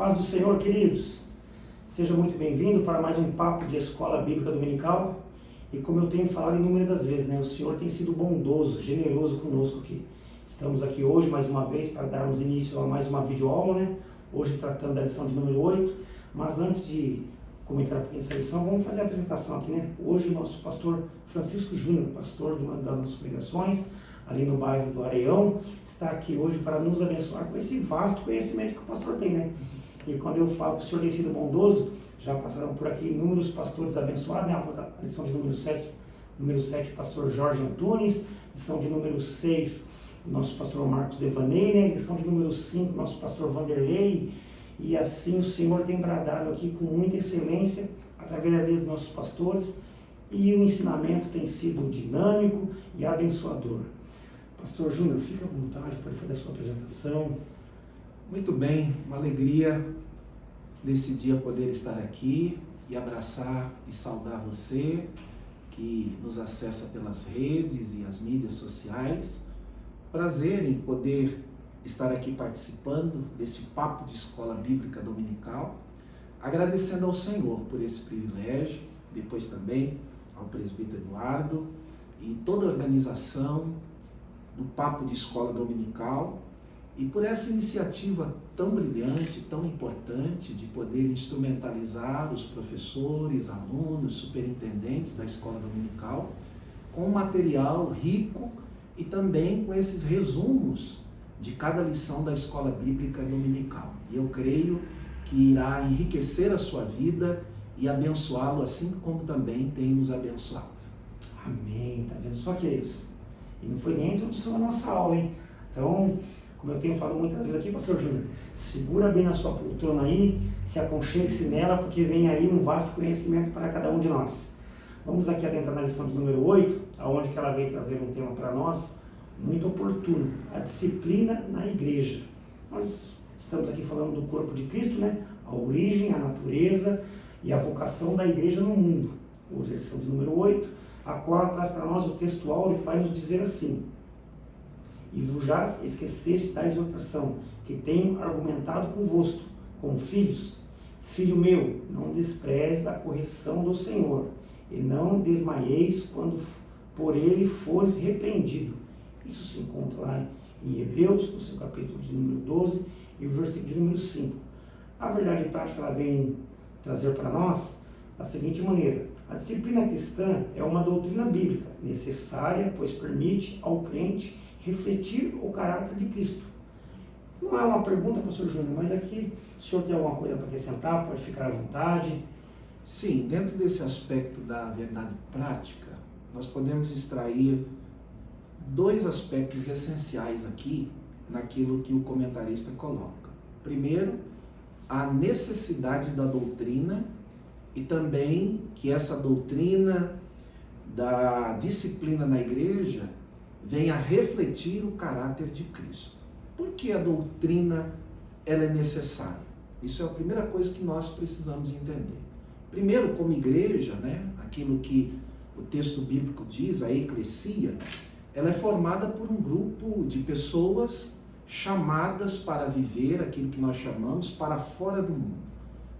Paz do Senhor, queridos. Seja muito bem-vindo para mais um papo de Escola Bíblica Dominical. E como eu tenho falado inúmeras das vezes, o Senhor tem sido bondoso, generoso conosco aqui. Estamos aqui hoje mais uma vez para darmos início a mais uma videoaula, Hoje tratando da lição de número 8. Mas antes de comentar um pouquinho essa lição, vamos fazer a apresentação aqui, Hoje o nosso pastor Francisco Júnior, pastor de uma das nossas pregações, ali no bairro do Areião, está aqui hoje para nos abençoar com esse vasto conhecimento que o pastor tem, E quando eu falo que o Senhor tem sido bondoso, já passaram por aqui inúmeros pastores abençoados, A lição de número 7, o pastor Jorge Antunes, lição de número 6, o nosso pastor Marcos Devaney, lição de número 5, o nosso pastor Vanderlei, e assim o Senhor tem bradado aqui com muita excelência, através da vida dos nossos pastores, e o ensinamento tem sido dinâmico e abençoador. Pastor Júnior, fica à vontade para fazer a sua apresentação. Muito bem, uma alegria nesse dia poder estar aqui e abraçar e saudar você que nos acessa pelas redes e as mídias sociais. Prazer em poder estar aqui participando desse papo de Escola Bíblica Dominical, agradecendo ao Senhor por esse privilégio, depois também ao presbítero Eduardo e toda a organização do Papo de Escola Dominical e por essa iniciativa tão brilhante, tão importante de poder instrumentalizar os professores, alunos, superintendentes da Escola Dominical com material rico e também com esses resumos de cada lição da Escola Bíblica Dominical. E eu creio que irá enriquecer a sua vida e abençoá-lo assim como também tem nos abençoado. Amém, tá vendo só que é isso? E não foi nem a introdução à nossa aula, Então, como eu tenho falado muitas vezes aqui, pastor Júnior, segura bem na sua poltrona aí, se aconchegue-se nela, porque vem aí um vasto conhecimento para cada um de nós. Vamos aqui adentrar na lição de número 8, aonde que ela veio trazer um tema para nós, muito oportuno, a disciplina na igreja. Nós estamos aqui falando do corpo de Cristo, A origem, a natureza e a vocação da igreja no mundo. Hoje a lição de número 8, a qual traz para nós o texto áureo que vai nos dizer assim: e vos já esqueceste da exortação que tenho argumentado convosco, como filhos. Filho meu, não desprezes a correção do Senhor, e não desmaieis quando por ele fores repreendido. Isso se encontra lá em Hebreus, no seu capítulo de número 12, e o versículo de número 5. A verdade prática ela vem trazer para nós da seguinte maneira: a disciplina cristã é uma doutrina bíblica necessária, pois permite ao crente refletir o caráter de Cristo. Não é uma pergunta, pastor Júnior, mas aqui o senhor tem alguma coisa para acrescentar? Pode ficar à vontade. Sim, dentro desse aspecto da verdade prática, nós podemos extrair dois aspectos essenciais aqui naquilo que o comentarista coloca. Primeiro, a necessidade da doutrina e também que essa doutrina da disciplina na igreja venha refletir o caráter de Cristo. Por que a doutrina ela é necessária? Isso é a primeira coisa que nós precisamos entender. Primeiro, como igreja, aquilo que o texto bíblico diz, a eclesia, ela é formada por um grupo de pessoas chamadas para viver aquilo que nós chamamos para fora do mundo.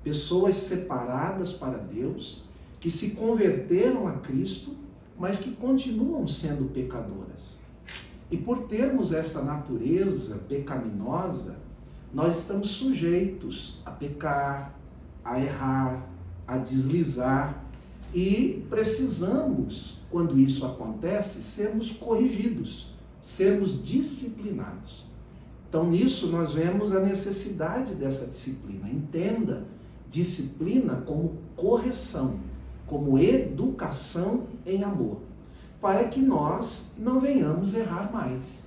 Pessoas separadas para Deus, que se converteram a Cristo, mas que continuam sendo pecadoras. E por termos essa natureza pecaminosa, nós estamos sujeitos a pecar, a errar, a deslizar, e precisamos, quando isso acontece, sermos corrigidos, sermos disciplinados. Então, nisso nós vemos a necessidade dessa disciplina. Entenda disciplina como correção, como educação em amor, para que nós não venhamos errar mais.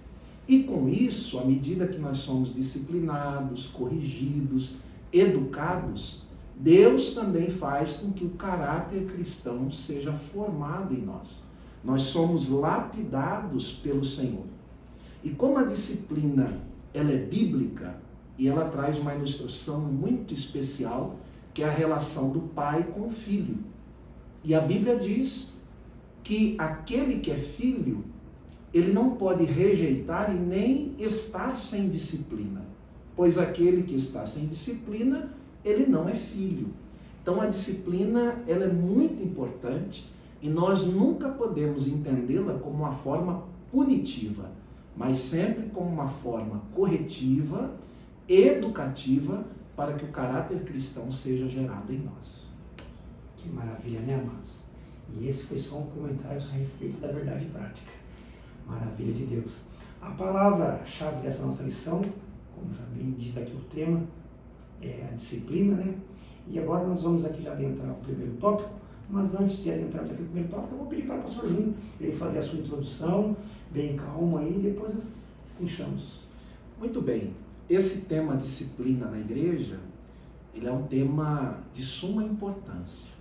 E com isso, à medida que nós somos disciplinados, corrigidos, educados, Deus também faz com que o caráter cristão seja formado em nós. Nós somos lapidados pelo Senhor. E como a disciplina ela é bíblica e ela traz uma ilustração muito especial, que é a relação do pai com o filho. E a Bíblia diz que aquele que é filho, ele não pode rejeitar e nem estar sem disciplina, pois aquele que está sem disciplina, ele não é filho. Então a disciplina, ela é muito importante e nós nunca podemos entendê-la como uma forma punitiva, mas sempre como uma forma corretiva, educativa, para que o caráter cristão seja gerado em nós. Que maravilha, né, amados? E esse foi só um comentário a respeito da verdade prática. Maravilha de Deus. A palavra-chave dessa nossa lição, como já bem diz aqui o tema, é a disciplina, né? E agora nós vamos aqui já adentrar o primeiro tópico, mas antes de adentrar aqui o primeiro tópico, eu vou pedir para o pastor Júnior ele fazer a sua introdução, bem calma aí, e depois destrinchamos. Muito bem. Esse tema disciplina na igreja, ele é um tema de suma importância.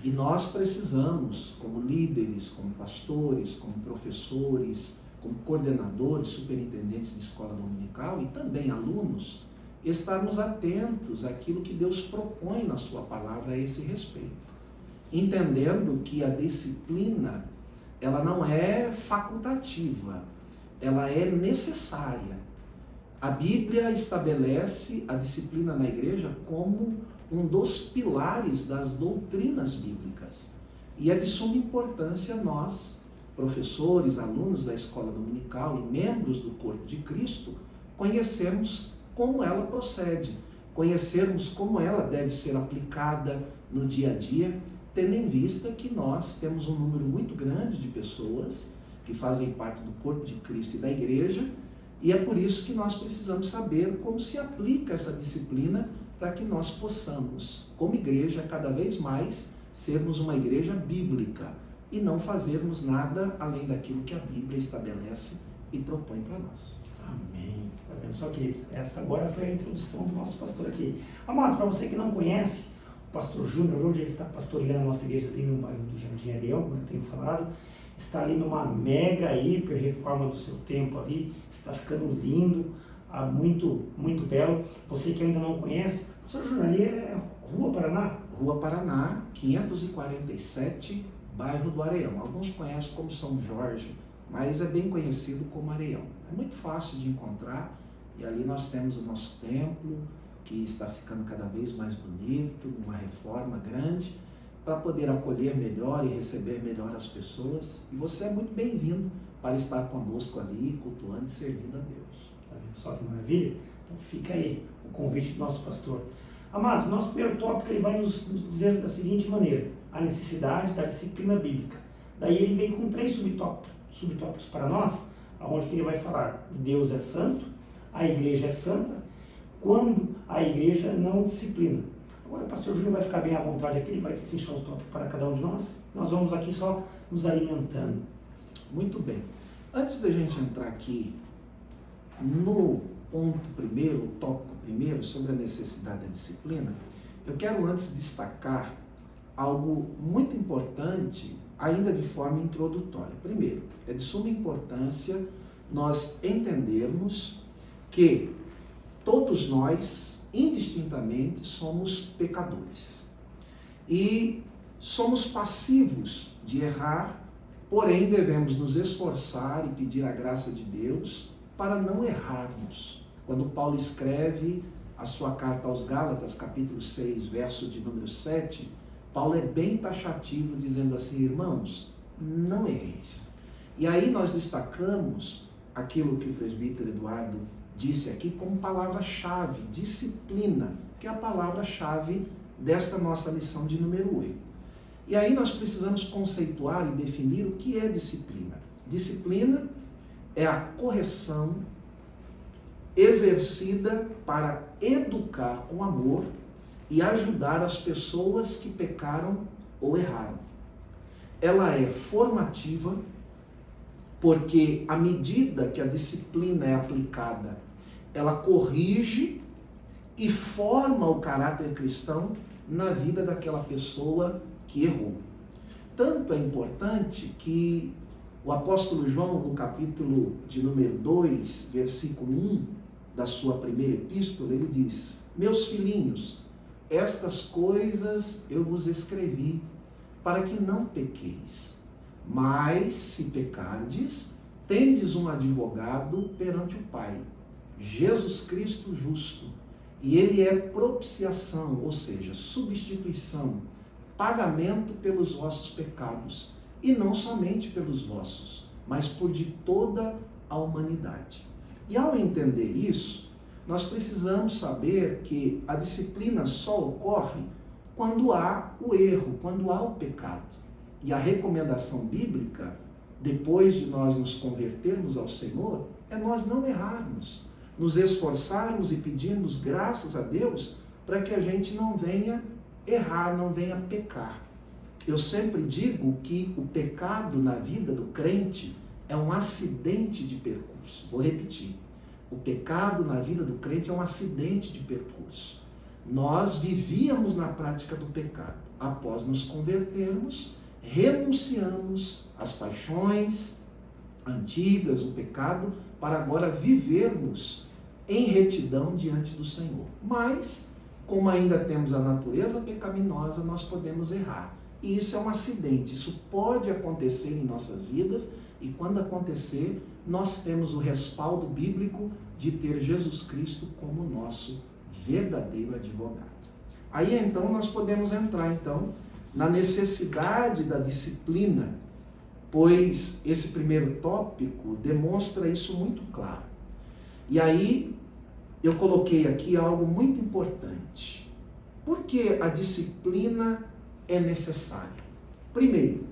E nós precisamos, como líderes, como pastores, como professores, como coordenadores, superintendentes de escola dominical e também alunos, estarmos atentos àquilo que Deus propõe na sua palavra a esse respeito. Entendendo que a disciplina, ela não é facultativa, ela é necessária. A Bíblia estabelece a disciplina na igreja como um dos pilares das doutrinas bíblicas. E é de suma importância nós, professores, alunos da escola dominical e membros do corpo de Cristo, conhecermos como ela procede, conhecermos como ela deve ser aplicada no dia a dia, tendo em vista que nós temos um número muito grande de pessoas que fazem parte do corpo de Cristo e da igreja, e é por isso que nós precisamos saber como se aplica essa disciplina para que nós possamos, como igreja, cada vez mais sermos uma igreja bíblica e não fazermos nada além daquilo que a Bíblia estabelece e propõe para nós. Amém. Tá vendo só, queridos? Essa agora foi a introdução do nosso pastor aqui. Amados, para você que não conhece, o pastor Júnior, hoje ele está pastoreando a nossa igreja ali no bairro do Jardim Areão, como eu tenho falado, está ali numa mega hiper reforma do seu templo ali, está ficando lindo, muito, muito belo. Você que ainda não conhece, pastor Júnior, ali é Rua Paraná? Rua Paraná, 547, bairro do Areão. Alguns conhecem como São Jorge, mas é bem conhecido como Areão. É muito fácil de encontrar e ali nós temos o nosso templo, que está ficando cada vez mais bonito, uma reforma grande, para poder acolher melhor e receber melhor as pessoas. E você é muito bem-vindo para estar conosco ali, cultuando e servindo a Deus. Tá vendo só que maravilha? Então fica aí o convite do nosso pastor. Amados, nosso primeiro tópico ele vai nos dizer da seguinte maneira: a necessidade da disciplina bíblica. Daí ele vem com 3 subtópicos para nós, onde ele vai falar: Deus é santo, a igreja é santa, quando a igreja não disciplina. Agora o pastor Júnior vai ficar bem à vontade aqui, ele vai destrinchar os tópicos para cada um de nós. Nós vamos aqui só nos alimentando. Muito bem. Antes da gente entrar aqui no ponto primeiro, o tópico primeiro, sobre a necessidade da disciplina, eu quero antes destacar algo muito importante, ainda de forma introdutória. Primeiro, é de suma importância nós entendermos que todos nós, indistintamente, somos pecadores. E somos passivos de errar, porém devemos nos esforçar e pedir a graça de Deus para não errarmos. Quando Paulo escreve a sua carta aos Gálatas, capítulo 6, verso de número 7, Paulo é bem taxativo, dizendo assim: irmãos, não erreis. E aí nós destacamos aquilo que o presbítero Eduardo disse aqui como palavra-chave, disciplina, que é a palavra-chave desta nossa lição de número 8. E aí nós precisamos conceituar e definir o que é disciplina. Disciplina é a correção exercida para educar com amor e ajudar as pessoas que pecaram ou erraram. Ela é formativa, porque à medida que a disciplina é aplicada, ela corrige e forma o caráter cristão na vida daquela pessoa que errou. Tanto é importante que o apóstolo João, no capítulo de número 2, versículo 1 da sua primeira epístola, ele diz: meus filhinhos, estas coisas eu vos escrevi para que não pequeis. Mas, se pecardes, tendes um advogado perante o Pai, Jesus Cristo justo, e ele é propiciação, ou seja, substituição, pagamento pelos vossos pecados, e não somente pelos vossos, mas por de toda a humanidade. E ao entender isso, nós precisamos saber que a disciplina só ocorre quando há o erro, quando há o pecado. E a recomendação bíblica, depois de nós nos convertermos ao Senhor, é nós não errarmos, nos esforçarmos e pedirmos graças a Deus para que a gente não venha errar, não venha pecar. Eu sempre digo que o pecado na vida do crente é um acidente de percurso. Vou repetir. O pecado na vida do crente é um acidente de percurso. Nós vivíamos na prática do pecado. Após nos convertermos, renunciamos às paixões antigas, o pecado, para agora vivermos em retidão diante do Senhor. Mas, como ainda temos a natureza pecaminosa, nós podemos errar. E isso é um acidente, isso pode acontecer em nossas vidas, e quando acontecer, nós temos o respaldo bíblico de ter Jesus Cristo como nosso verdadeiro advogado. Aí então nós podemos entrar então na necessidade da disciplina, pois esse primeiro tópico demonstra isso muito claro. E aí eu coloquei aqui algo muito importante. Por que a disciplina é necessária? Primeiro,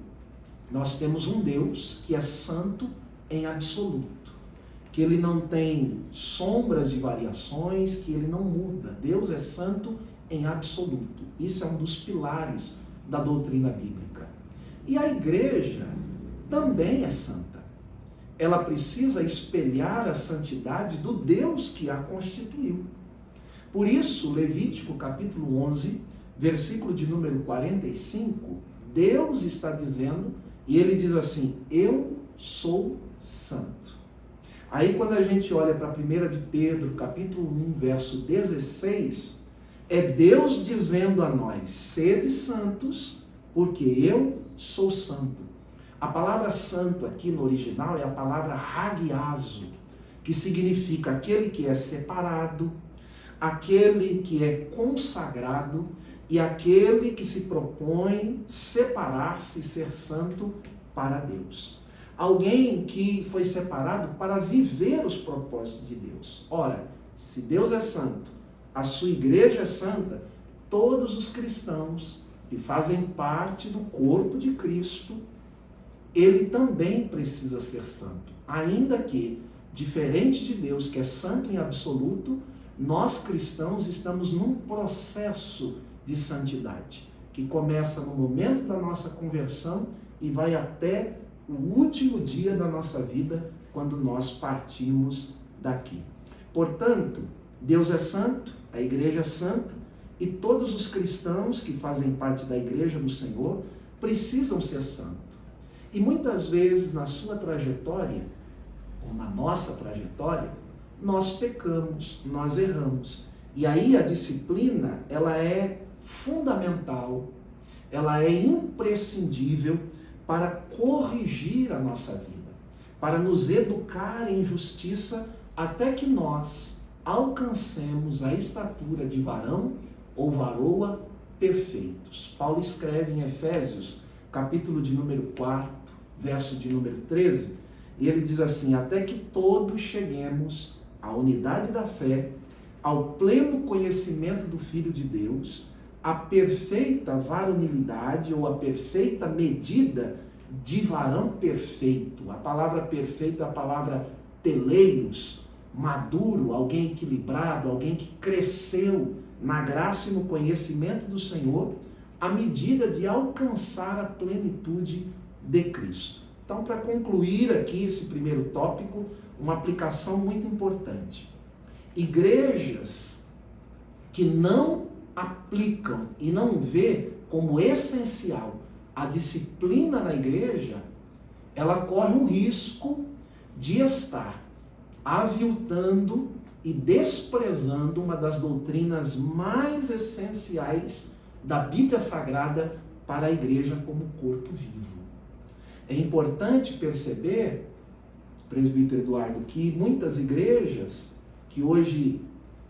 nós temos um Deus que é santo em absoluto, que ele não tem sombras de variações, que ele não muda. Deus é santo em absoluto. Isso é um dos pilares da doutrina bíblica. E a igreja também é santa. Ela precisa espelhar a santidade do Deus que a constituiu. Por isso, Levítico capítulo 11, versículo de número 45, Deus está dizendo, e ele diz assim: eu sou santo. Aí quando a gente olha para 1 de Pedro, capítulo 1, verso 16, é Deus dizendo a nós: sede santos, porque eu sou santo. A palavra santo aqui no original é a palavra hagiazo, que significa aquele que é separado, aquele que é consagrado e aquele que se propõe separar-se e ser santo para Deus. Alguém que foi separado para viver os propósitos de Deus. Ora, se Deus é santo, a sua igreja é santa, todos os cristãos que fazem parte do corpo de Cristo, ele também precisa ser santo. Ainda que, diferente de Deus, que é santo em absoluto, nós cristãos estamos num processo de santidade, que começa no momento da nossa conversão e vai até o último dia da nossa vida, quando nós partimos daqui. Portanto, Deus é santo, a igreja é santa, e todos os cristãos que fazem parte da igreja do Senhor precisam ser santos. E muitas vezes na sua trajetória, ou na nossa trajetória, nós pecamos, nós erramos. E aí a disciplina, ela é fundamental, ela é imprescindível para corrigir a nossa vida, para nos educar em justiça, até que nós alcancemos a estatura de varão ou varoa perfeitos. Paulo escreve em Efésios, capítulo de número 4, verso de número 13, e ele diz assim: até que todos cheguemos à unidade da fé, ao pleno conhecimento do Filho de Deus, à perfeita varonilidade ou à perfeita medida de varão perfeito. A palavra perfeito é a palavra teleios, maduro, alguém equilibrado, alguém que cresceu na graça e no conhecimento do Senhor, à medida de alcançar a plenitude de Cristo. Então, para concluir aqui esse primeiro tópico, uma aplicação muito importante. Igrejas que não aplicam e não vê como essencial a disciplina na igreja, ela corre um risco de estar aviltando e desprezando uma das doutrinas mais essenciais da Bíblia Sagrada para a igreja como corpo vivo. É importante perceber, presbítero Eduardo, que muitas igrejas que hoje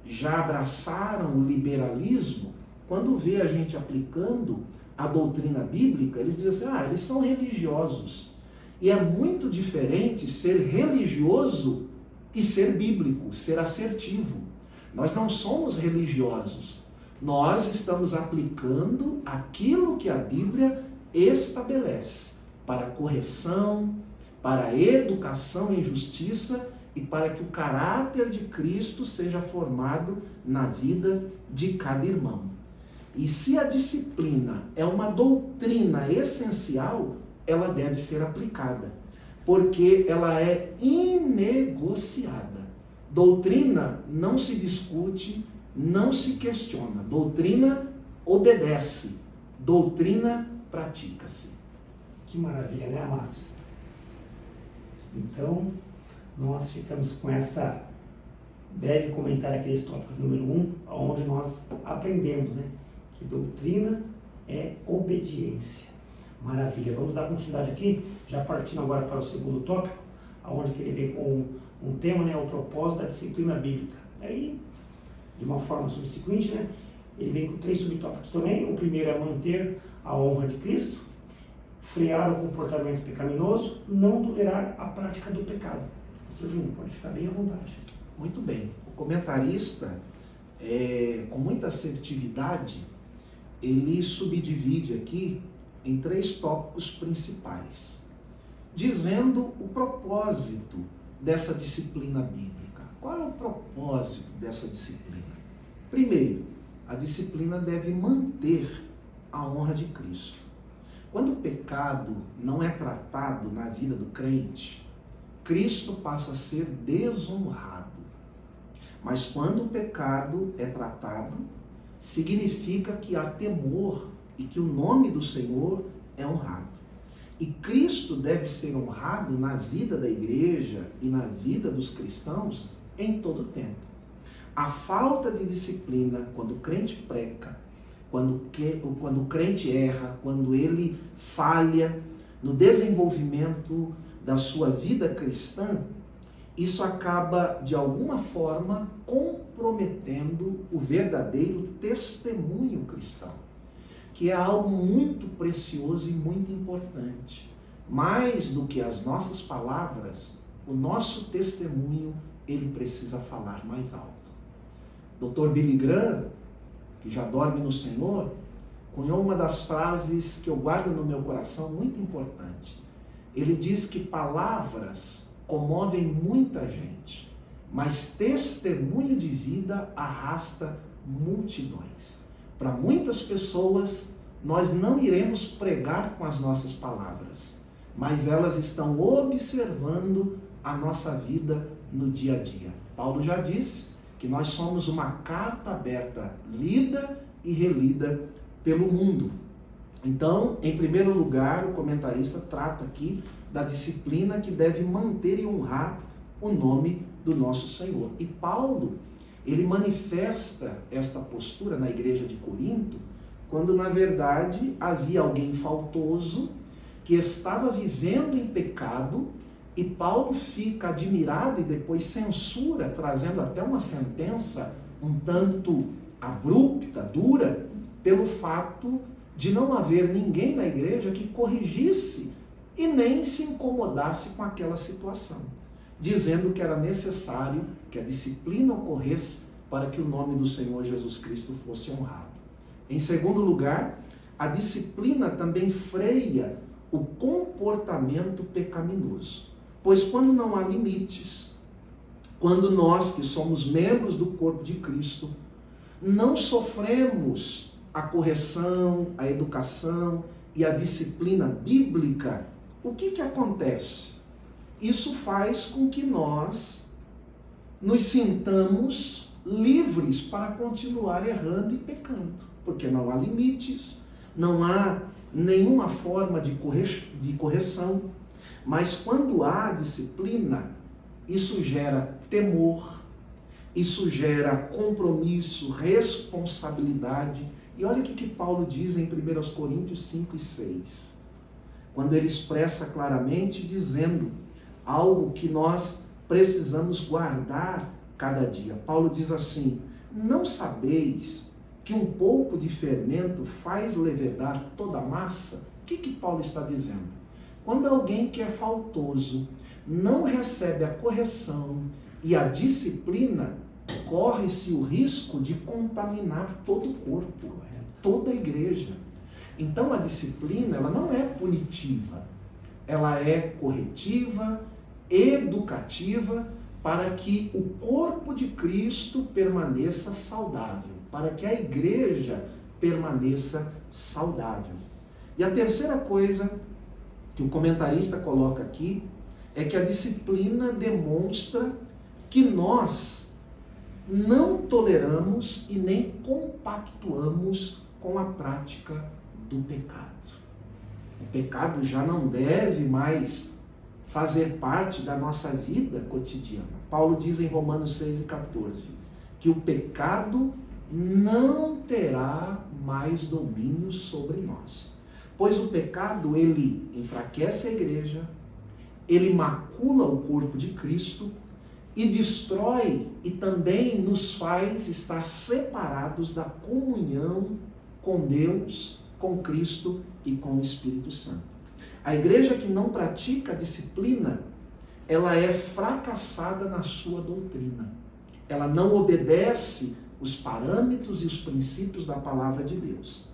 já abraçaram o liberalismo, quando vê a gente aplicando a doutrina bíblica, eles dizem assim, eles são religiosos. E é muito diferente ser religioso e ser bíblico, ser assertivo. Nós não somos religiosos. Nós estamos aplicando aquilo que a Bíblia estabelece para a correção, para a educação em justiça e para que o caráter de Cristo seja formado na vida de cada irmão. E se a disciplina é uma doutrina essencial, ela deve ser aplicada, porque ela é inegociada. Doutrina não se discute, não se questiona. Doutrina obedece, doutrina pratica-se. Que maravilha, né, amados? Então, nós ficamos com essa breve comentário aqui desse tópico número 1, onde nós aprendemos, né, que doutrina é obediência. Maravilha, vamos dar continuidade aqui, já partindo agora para o segundo tópico, onde que ele vem com um tema, né, o propósito da disciplina bíblica. Aí, de uma forma subsequente, né, ele vem com 3 subtópicos também. O primeiro é manter a honra de Cristo, frear o comportamento pecaminoso, não tolerar a prática do pecado. Pastor Júnior, pode ficar bem à vontade. Muito bem. O comentarista, com muita assertividade, ele subdivide aqui em 3 tópicos principais, dizendo o propósito dessa disciplina bíblica. Qual é o propósito dessa disciplina? Primeiro, a disciplina deve manter a honra de Cristo. Quando o pecado não é tratado na vida do crente, Cristo passa a ser desonrado. Mas quando o pecado é tratado, significa que há temor e que o nome do Senhor é honrado. E Cristo deve ser honrado na vida da igreja e na vida dos cristãos em todo o tempo. A falta de disciplina, quando o crente peca, quando o crente erra, quando ele falha no desenvolvimento da sua vida cristã, isso acaba, de alguma forma, comprometendo o verdadeiro testemunho cristão, que é algo muito precioso e muito importante. Mais do que as nossas palavras, o nosso testemunho, ele precisa falar mais alto. Dr. Billy Graham, que já dorme no Senhor, cunhou uma das frases que eu guardo no meu coração, muito importante. Ele diz que palavras comovem muita gente, mas testemunho de vida arrasta multidões. Para muitas pessoas, nós não iremos pregar com as nossas palavras, mas elas estão observando a nossa vida no dia a dia. Paulo já disse que nós somos uma carta aberta, lida e relida pelo mundo. Então, em primeiro lugar, o comentarista trata aqui da disciplina que deve manter e honrar o nome do nosso Senhor. E Paulo, ele manifesta esta postura na igreja de Corinto, quando na verdade havia alguém faltoso que estava vivendo em pecado, e Paulo fica admirado e depois censura, trazendo até uma sentença um tanto abrupta, dura, pelo fato de não haver ninguém na igreja que corrigisse e nem se incomodasse com aquela situação, dizendo que era necessário que a disciplina ocorresse para que o nome do Senhor Jesus Cristo fosse honrado. Em segundo lugar, a disciplina também freia o comportamento pecaminoso, pois quando não há limites, quando nós que somos membros do corpo de Cristo, não sofremos a correção, a educação e a disciplina bíblica, o que acontece? Isso faz com que nós nos sintamos livres para continuar errando e pecando, porque não há limites, não há nenhuma forma de correção, mas quando há disciplina, isso gera temor, isso gera compromisso, responsabilidade. E olha o que Paulo diz em 1 Coríntios 5 e 6, quando ele expressa claramente dizendo algo que nós precisamos guardar cada dia. Paulo diz assim: não sabeis que um pouco de fermento faz levedar toda a massa? O que Paulo está dizendo? Quando alguém que é faltoso não recebe a correção e a disciplina, corre-se o risco de contaminar todo o corpo, toda a igreja. Então a disciplina, ela não é punitiva, ela é corretiva, educativa, para que o corpo de Cristo permaneça saudável, para que a igreja permaneça saudável. E a terceira coisa que o comentarista coloca aqui é que a disciplina demonstra que nós não toleramos e nem compactuamos com a prática do pecado. O pecado já não deve mais fazer parte da nossa vida cotidiana. Paulo diz em Romanos 6:14 que o pecado não terá mais domínio sobre nós. Pois o pecado, ele enfraquece a igreja, ele macula o corpo de Cristo e destrói e também nos faz estar separados da comunhão com Deus, com Cristo e com o Espírito Santo. A igreja que não pratica a disciplina, ela é fracassada na sua doutrina. Ela não obedece os parâmetros e os princípios da palavra de Deus.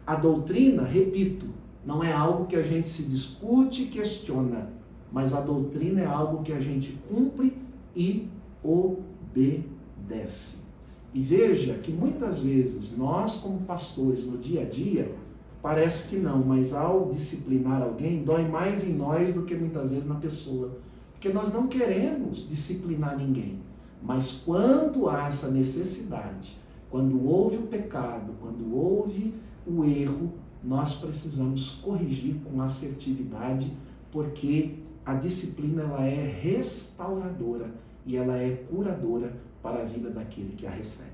A doutrina, repito, não é algo que a gente se discute e questiona, mas a doutrina é algo que a gente cumpre e obedece. E veja que muitas vezes nós, como pastores, no dia a dia, parece que não, mas ao disciplinar alguém, dói mais em nós do que muitas vezes na pessoa. Porque nós não queremos disciplinar ninguém. Mas quando há essa necessidade, quando houve o pecado, quando houve o erro, nós precisamos corrigir com assertividade, porque a disciplina ela é restauradora e ela é curadora para a vida daquele que a recebe.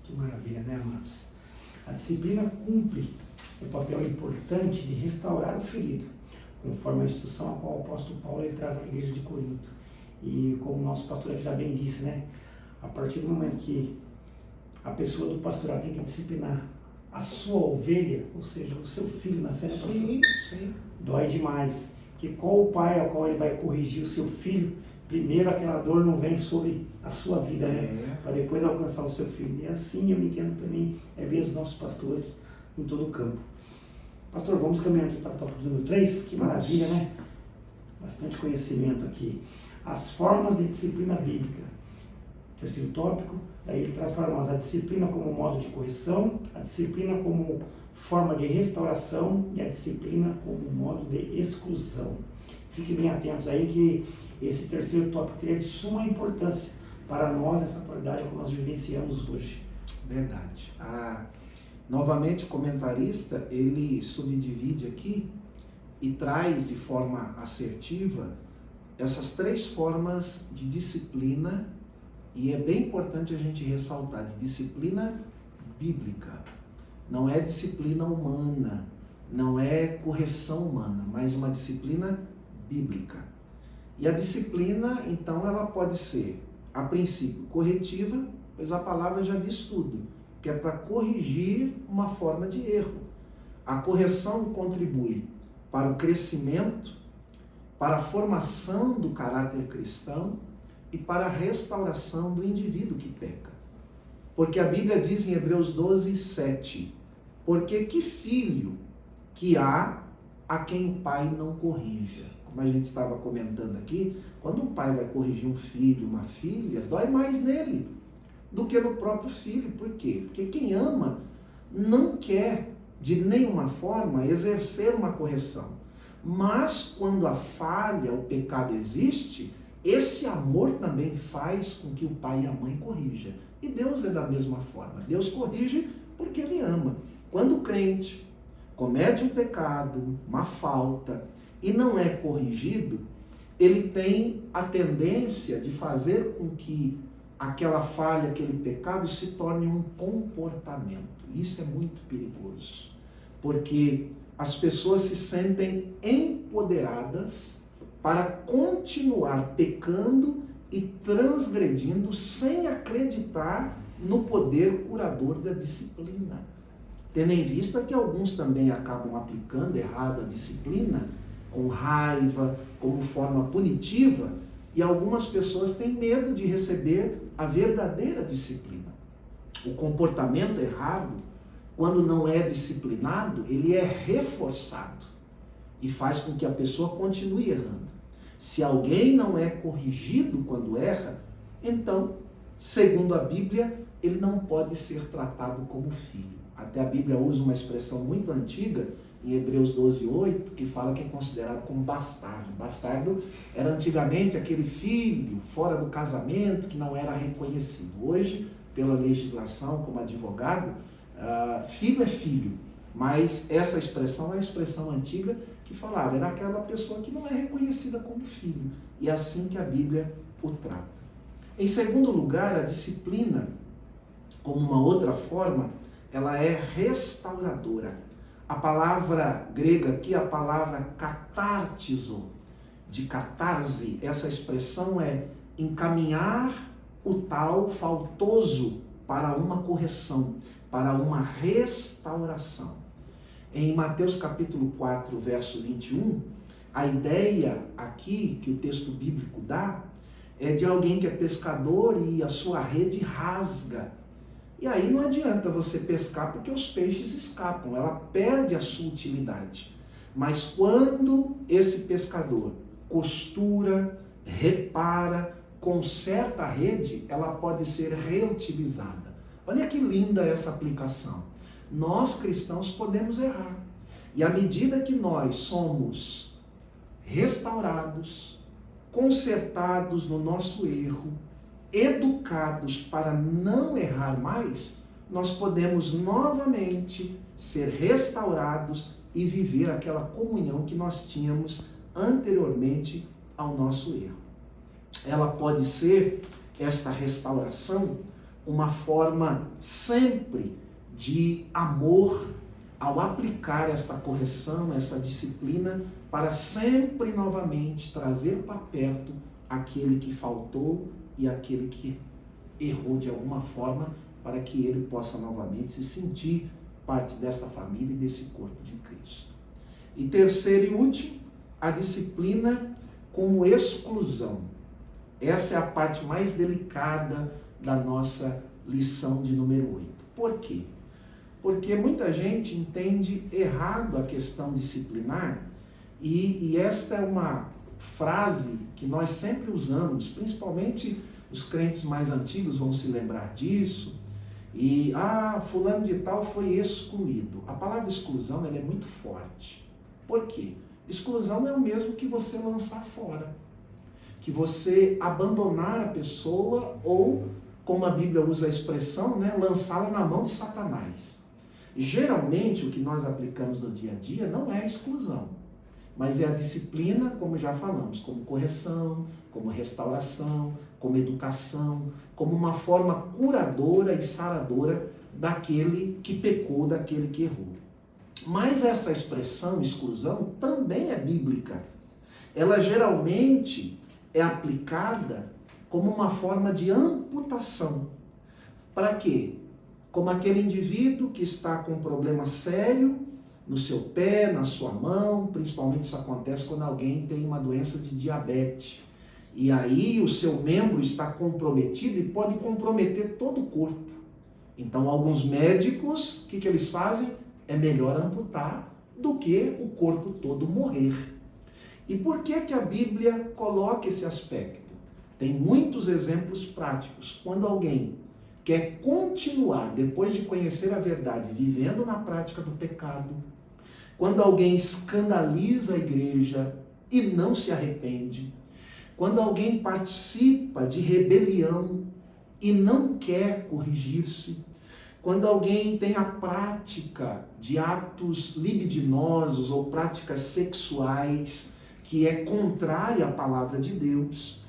Que maravilha, né, amados? A disciplina cumpre o papel importante de restaurar o ferido, conforme a instrução a qual o apóstolo Paulo ele traz na igreja de Corinto. E como o nosso pastor aqui já bem disse, né? A partir do momento que a pessoa do pastorado tem que disciplinar a sua ovelha, ou seja, o seu filho na fé, sim, sim, dói demais. Que qual o pai ao qual ele vai corrigir o seu filho, primeiro aquela dor não vem sobre a sua vida, né? Para depois alcançar o seu filho. E assim eu entendo também, ver os nossos pastores em todo o campo. Pastor, vamos caminhar aqui para o tópico número 3, que maravilha, né? Bastante conhecimento aqui. As formas de disciplina bíblica. Terceiro tópico, daí ele traz para nós a disciplina como modo de correção, a disciplina como forma de restauração e a disciplina como modo de exclusão. Fiquem bem atentos aí que esse terceiro tópico é de suma importância para nós nessa atualidade que nós vivenciamos hoje. Verdade. Novamente o comentarista, ele subdivide aqui e traz de forma assertiva essas três formas de disciplina, e é bem importante a gente ressaltar, de disciplina bíblica. Não é disciplina humana, não é correção humana, mas uma disciplina bíblica. E a disciplina, então, ela pode ser, a princípio, corretiva, pois a palavra já diz tudo, que é para corrigir uma forma de erro. A correção contribui para o crescimento, para a formação do caráter cristão e para a restauração do indivíduo que peca. Porque a Bíblia diz em Hebreus 12:7, porque que filho que há a quem o pai não corrija? Como a gente estava comentando aqui, quando um pai vai corrigir um filho, uma filha, dói mais nele do que no próprio filho. Por quê? Porque quem ama não quer de nenhuma forma exercer uma correção. Mas quando a falha, o pecado existe, esse amor também faz com que o pai e a mãe corrijam. E Deus é da mesma forma. Deus corrige porque Ele ama. Quando o crente comete um pecado, uma falta, e não é corrigido, ele tem a tendência de fazer com que aquela falha, aquele pecado se torne um comportamento. Isso é muito perigoso, porque as pessoas se sentem empoderadas para continuar pecando e transgredindo sem acreditar no poder curador da disciplina. Tendo em vista que alguns também acabam aplicando errado a disciplina, com raiva, como forma punitiva, e algumas pessoas têm medo de receber a verdadeira disciplina. O comportamento errado, quando não é disciplinado, ele é reforçado e faz com que a pessoa continue errando. Se alguém não é corrigido quando erra, então, segundo a Bíblia, ele não pode ser tratado como filho. Até a Bíblia usa uma expressão muito antiga, em Hebreus 12:8, que fala que é considerado como bastardo. Bastardo era antigamente aquele filho fora do casamento que não era reconhecido. Hoje, pela legislação, como advogado, filho é filho. Mas essa expressão é uma expressão antiga que falava, era aquela pessoa que não é reconhecida como filho. E é assim que a Bíblia o trata. Em segundo lugar, a disciplina, como uma outra forma, ela é restauradora. A palavra grega aqui, a palavra catártizo, de catarse, essa expressão é encaminhar o tal faltoso para uma correção, para uma restauração. Em Mateus capítulo 4, verso 21, a ideia aqui que o texto bíblico dá é de alguém que é pescador e a sua rede rasga. E aí não adianta você pescar porque os peixes escapam, ela perde a sua utilidade. Mas quando esse pescador costura, repara, conserta a rede, ela pode ser reutilizada. Olha que linda essa aplicação. Nós cristãos podemos errar. E à medida que nós somos restaurados, consertados no nosso erro, educados para não errar mais, nós podemos novamente ser restaurados e viver aquela comunhão que nós tínhamos anteriormente ao nosso erro. Ela pode ser, esta restauração, uma forma sempre de amor ao aplicar esta correção, essa disciplina, para sempre novamente trazer para perto aquele que faltou e aquele que errou de alguma forma, para que ele possa novamente se sentir parte desta família e desse corpo de Cristo. E terceiro e último, a disciplina como exclusão. Essa é a parte mais delicada da nossa lição de número 8. Por quê? Porque muita gente entende errado a questão disciplinar e esta é uma frase que nós sempre usamos, principalmente os crentes mais antigos vão se lembrar disso, e fulano de tal foi excluído. A palavra exclusão ela é muito forte. Por quê? Exclusão é o mesmo que você lançar fora, que você abandonar a pessoa ou, como a Bíblia usa a expressão, lançá-la na mão de Satanás. Geralmente o que nós aplicamos no dia a dia não é a exclusão, mas é a disciplina, como já falamos, como correção, como restauração, como educação, como uma forma curadora e saradora daquele que pecou, daquele que errou. Mas essa expressão, exclusão, também é bíblica. Ela geralmente é aplicada como uma forma de amputação. Para quê? Como aquele indivíduo que está com um problema sério no seu pé, na sua mão, principalmente isso acontece quando alguém tem uma doença de diabetes. E aí o seu membro está comprometido e pode comprometer todo o corpo. Então alguns médicos, o que eles fazem? É melhor amputar do que o corpo todo morrer. E por que a Bíblia coloca esse aspecto? Tem muitos exemplos práticos. Quando alguém quer continuar, depois de conhecer a verdade, vivendo na prática do pecado, quando alguém escandaliza a igreja e não se arrepende, quando alguém participa de rebelião e não quer corrigir-se, quando alguém tem a prática de atos libidinosos ou práticas sexuais que é contrária à palavra de Deus,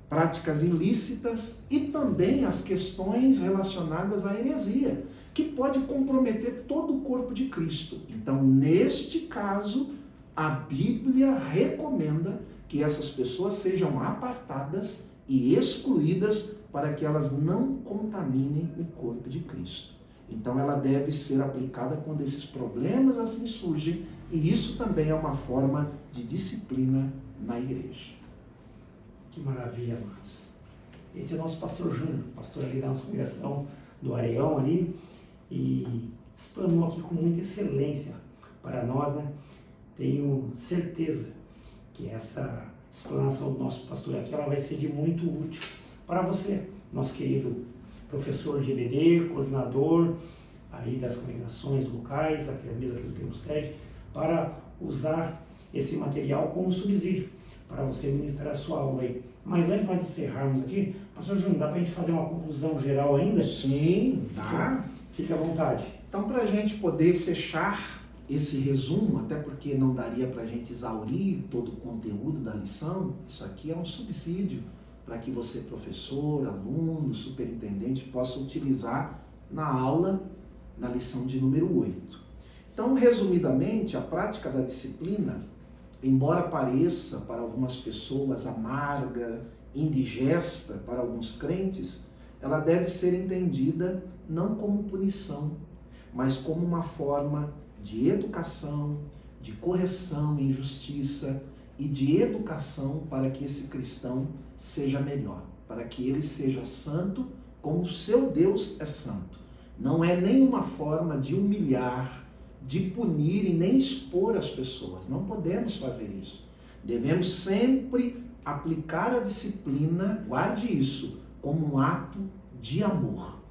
práticas ilícitas e também as questões relacionadas à heresia, que pode comprometer todo o corpo de Cristo. Então, neste caso, a Bíblia recomenda que essas pessoas sejam apartadas e excluídas para que elas não contaminem o corpo de Cristo. Então ela deve ser aplicada quando esses problemas assim surgem, e isso também é uma forma de disciplina na igreja. Que maravilha, amados. Esse é o nosso pastor Júnior, pastor ali da nossa congregação do Areião ali, e explanou aqui com muita excelência para nós, né? Tenho certeza que essa explanação do nosso pastor aqui, ela vai ser de muito útil para você, nosso querido professor de EBD, coordenador aí das congregações locais, aqui mesmo aqui do Templo Sede, para usar esse material como subsídio para você ministrar a sua aula aí. Mas antes de nós encerrarmos aqui, pastor Júnior, dá para a gente fazer uma conclusão geral ainda? Sim, dá. Fique à vontade. Então, para a gente poder fechar esse resumo, até porque não daria para a gente exaurir todo o conteúdo da lição, isso aqui é um subsídio para que você, professor, aluno, superintendente, possa utilizar na aula, na lição de número 8. Então, resumidamente, a prática da disciplina, embora pareça para algumas pessoas amarga, indigesta para alguns crentes, ela deve ser entendida não como punição, mas como uma forma de educação, de correção em justiça e de educação para que esse cristão seja melhor, para que ele seja santo como o seu Deus é santo. Não é nenhuma forma de humilhar, de punir e nem expor as pessoas. Não podemos fazer isso. Devemos sempre aplicar a disciplina, guarde isso, como um ato de amor.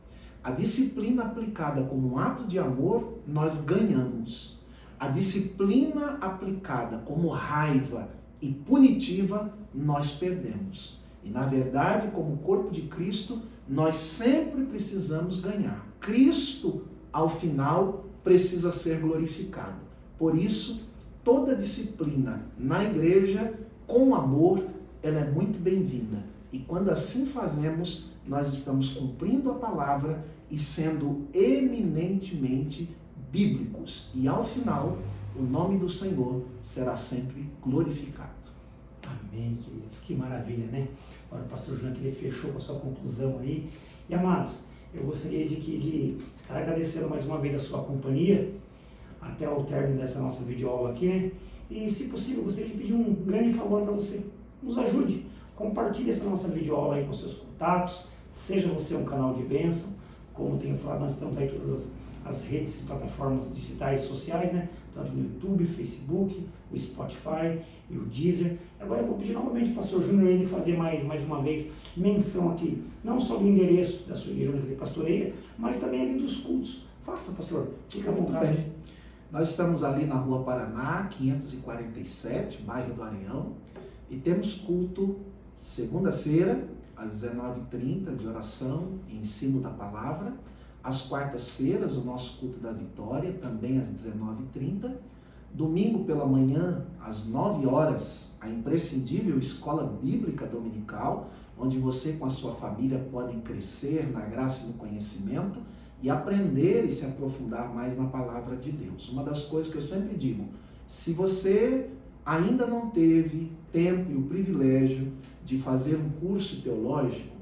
A disciplina aplicada como um ato de amor, nós ganhamos. A disciplina aplicada como raiva e punitiva, nós perdemos. E na verdade, como corpo de Cristo, nós sempre precisamos ganhar. Cristo, ao final, precisa ser glorificado. Por isso, toda disciplina na igreja, com amor, ela é muito bem-vinda. E quando assim fazemos, nós estamos cumprindo a palavra e sendo eminentemente bíblicos. E ao final, o nome do Senhor será sempre glorificado. Amém, queridos. Que maravilha, né? Agora o pastor Júnior, que ele fechou com a sua conclusão aí. E amados, eu gostaria de estar agradecendo mais uma vez a sua companhia até o término dessa nossa videoaula aqui, né? E, se possível, eu gostaria de pedir um grande favor para você. Nos ajude. Compartilhe essa nossa videoaula aí com seus contatos. Seja você um canal de bênção. Como tenho falado, nós estamos aí todas as redes e plataformas digitais sociais, né? Tanto no YouTube, Facebook, o Spotify e o Deezer. Agora eu vou pedir novamente para o pastor Júnior ele fazer mais uma vez menção aqui, não só do endereço da sua igreja onde ele pastoreia, mas também ali dos cultos. Faça, pastor, fique à vontade. Bem, nós estamos ali na Rua Paraná, 547, bairro do Areião, e temos culto segunda-feira, às 19h30, de oração e ensino da palavra. Às quartas-feiras, o nosso culto da vitória, também às 19h30. Domingo pela manhã, às 9 horas, a imprescindível escola bíblica dominical, onde você com a sua família podem crescer na graça e no conhecimento e aprender e se aprofundar mais na palavra de Deus. Uma das coisas que eu sempre digo, se você ainda não teve tempo e o privilégio de fazer um curso teológico,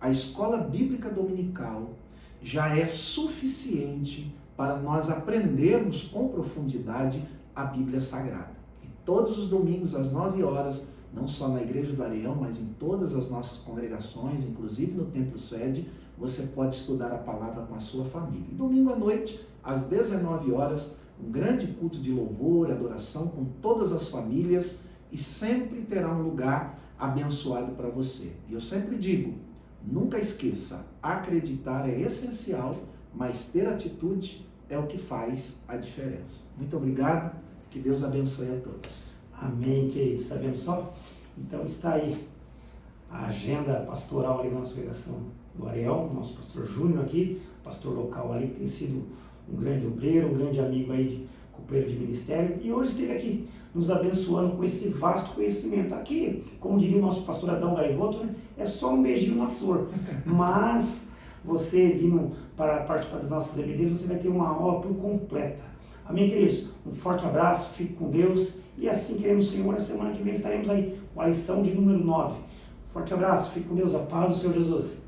a escola bíblica dominical já é suficiente para nós aprendermos com profundidade a Bíblia Sagrada. E todos os domingos às 9 horas, não só na Igreja do Areião, mas em todas as nossas congregações, inclusive no Templo Sede, você pode estudar a palavra com a sua família. E domingo à noite, às 19 horas, um grande culto de louvor, adoração com todas as famílias e sempre terá um lugar abençoado para você. E eu sempre digo, nunca esqueça, acreditar é essencial, mas ter atitude é o que faz a diferença. Muito obrigado, que Deus abençoe a todos. Amém, queridos. Está vendo só? Então está aí a agenda pastoral ali da nossa congregação do Areião, nosso pastor Júnior aqui, pastor local ali, que tem sido um grande obreiro, um grande amigo aí de companheiro de ministério, e hoje esteve aqui nos abençoando com esse vasto conhecimento. Aqui, como diria o nosso pastor Adão Gaivoto, né, é só um beijinho na flor, mas você vindo para participar das nossas EBDs, você vai ter uma aula por completa. Amém, queridos? Um forte abraço, fique com Deus, e assim querendo o Senhor, na semana que vem estaremos aí com a lição de número 9. Forte abraço, fique com Deus, a paz do Senhor Jesus.